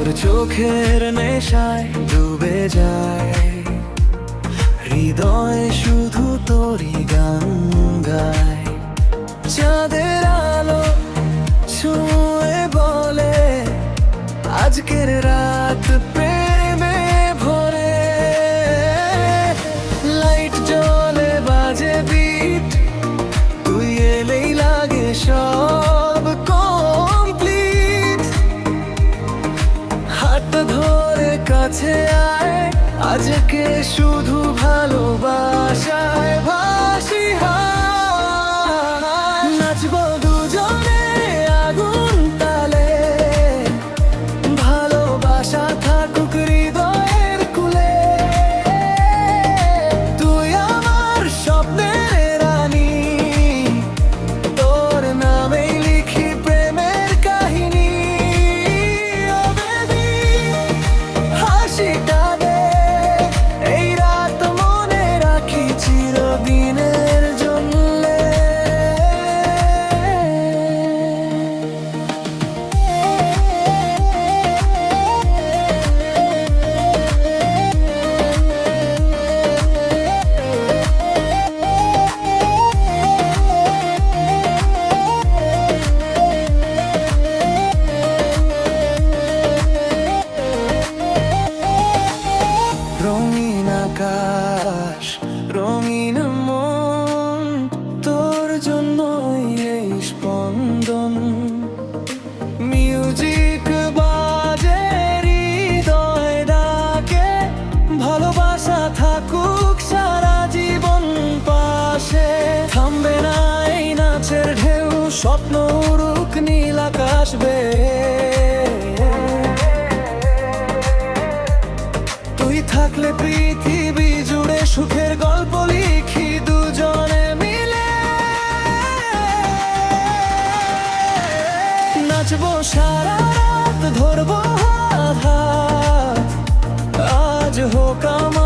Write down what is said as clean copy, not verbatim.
তোর চোখের নেশায় ডুবে যায়, হৃদয় শুধু তোরই গান গায়। চাঁদের আলো ছুঁয়ে বলে আজকের রাত প্রেমে ভরে। লাইট জ্বলে বাজে বিট, তুই এলেই লাগে সব কমপ্লিট। হাত ধরে কাছে আয়, আজকে শুধু ভালোবাসায় ভাসি হায়। নাচবো দুজনে আগুন তালে, ভালোবাসা থাকুক হৃদয়ের কুলে। তুই আমার স্বপ্নের রানী, তোর নামেই লিখি প্রেমের কাহিনী। ও বেবি হাসিটা দে, এই রাত মনে রাখি চিরদিনের জন্যে। রঙিন আকাশ, রঙিন মন, তোর জন্যই এই স্পন্দন। মিউজিক বাজে হৃদয় ডাকে, ভালোবাসা থাকুক সারা জীবন পাশে। থামবে না এই নাচের ঢেউ, স্বপ্ন উড়ুক নীল আকাশ বেয়ে। তুই থাকলে পৃথিবী জুড়ে সুখের গল্প লিখি দুজনে মিলে। নাচবো সারা রাত, ধরবো হাত হাত, আজ হোক আমার